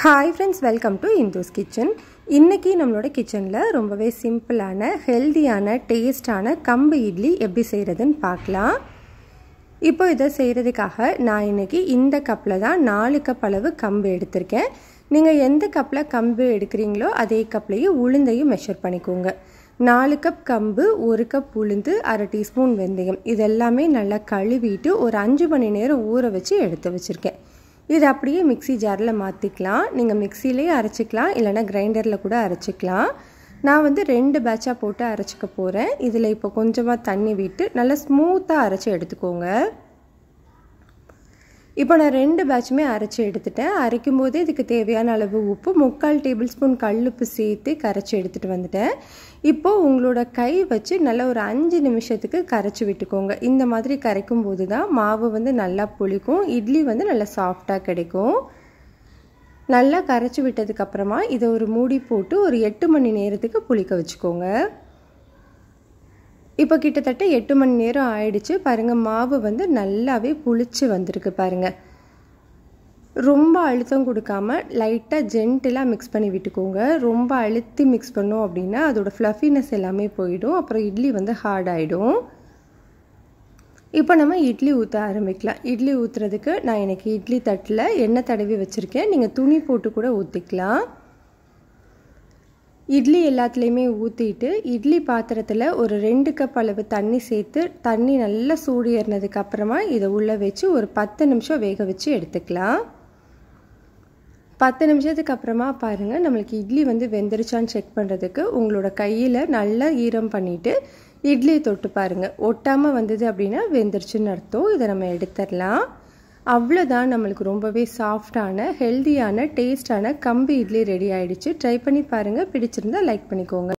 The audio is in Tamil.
Hi friends, welcome to Indu's Kitchen. இன்னைக்கு நம்மளோட கிச்சன்ல ரொம்பவே சிம்பிளான ஹெல்தியான டேஸ்டான கம்பு இட்லி எப்படி செய்யறதுன்னு பார்க்கலாம். இப்போ இத செய்யிறதுக்காக நான் இன்னைக்கு இந்த கப்ல தான் 4 கப் அளவு கம்பு எடுத்துர்க்கேன். நீங்க எந்த கப்ல கம்பு எடுக்கறீங்களோ அதே கப்லயே உளுந்தையும் மெஷர் பண்ணிக்கோங்க. 4 கப் கம்பு, 1 கப் உளுந்து, 1/2 டீஸ்பூன் வெந்தயம் இதெல்லாமே நல்லா கழுவிட்டு ஒரு 5 மணி நேரம் ஊற வச்சு எடுத்து வச்சிருக்கேன். இது அப்படியே மிக்ஸி ஜார்ல மாத்திக்கலாம். நீங்க மிக்ஸிலயே அரைச்சுக்கலாம் இல்லனா கிரைண்டர்ல கூட அரைச்சுக்கலாம். நான் வந்து 2 பேட்சா போட்டு அரைச்சுக்க போறேன். இதுல இப்போ கொஞ்சமா தண்ணி விட்டு நல்லா ஸ்மூத்தா அரைச்சு எடுத்துக்கோங்க. இப்போ நான் 2 பேட்சுமே அரைச்சு எடுத்துட்டேன். அரைக்கும்போது இதுக்கு தேவையான அளவு உப்பு 3/4 டேபிள்ஸ்பூன் கல்லுப்பு சேர்த்து கரைச்சு எடுத்துட்டு வந்துட்டேன். இப்போ உங்களோட கை வச்சு நல்லா ஒரு 5 நிமிஷத்துக்கு கரைச்சு விட்டுக்கோங்க. இந்த மாதிரி கரைக்கும் போது தான் மாவு வந்து நல்லா புளிக்கும், இட்லி வந்து நல்லா சாஃப்டா கிடைக்கும். நல்லா கரைச்சு விட்டதுக்கு அப்புறமா இதை ஒரு மூடி போட்டு ஒரு 8 மணி நேரத்துக்கு புளிக்க வச்சுக்கோங்க. இப்போ கிட்டத்தட்ட 8 மணி நேரம் ஆயிடுச்சு. பாருங்க மாவு வந்து நல்லாவே புளிச்சு வந்திருக்கு பாருங்க. ரொம்ப அழுத்தம் கொடுக்காம லைட்டா ஜென்டிலா மிக்ஸ் பண்ணி விட்டுக்கோங்க. ரொம்ப அழுத்தி மிக்ஸ் பண்ணோம் அப்படின்னா அதோட ஃப்ளஃபினஸ் எல்லாமே போயிடும். அப்புறம் இட்லி வந்து ஹார்ட் ஆயிடும். இப்போ நம்ம இட்லி ஊற்ற ஆரம்பிக்கலாம். இட்லி ஊற்றுறதுக்கு நான் இன்னைக்கு இட்லி தட்டில் எண்ணெய் தடவி வச்சுருக்கேன். நீங்கள் துணி போட்டு கூட ஊற்றிக்கலாம். இட்லி எல்லாத்துலேயுமே ஊற்றிட்டு இட்லி பாத்திரத்தில் ஒரு 2 கப் அளவு தண்ணி சேர்த்து தண்ணி நல்லா சூடு ஏறினதுக்கு அப்புறமா இதை உள்ளே வச்சு ஒரு 10 நிமிஷம் வேக வச்சு எடுத்துக்கலாம். 10 நிமிஷத்துக்கு அப்புறமா பாருங்கள் நம்மளுக்கு இட்லி வந்து வெந்துருச்சான்னு செக் பண்ணுறதுக்கு உங்களோட கையில் நல்லா ஈரம் பண்ணிவிட்டு இட்லியை தொட்டு பாருங்கள். ஒட்டாமல் வந்தது அப்படின்னா வெந்துருச்சுன்னு அர்த்தம். இதை நம்ம எடுத்துடலாம். அவ்வளோதான், நம்மளுக்கு ரொம்பவே சாஃப்டான ஹெல்தியான டேஸ்டான கம்பு இட்லி ரெடி ஆயிடுச்சு. ட்ரை பண்ணி பாருங்கள். பிடிச்சிருந்தா லைக் பண்ணிக்கோங்க.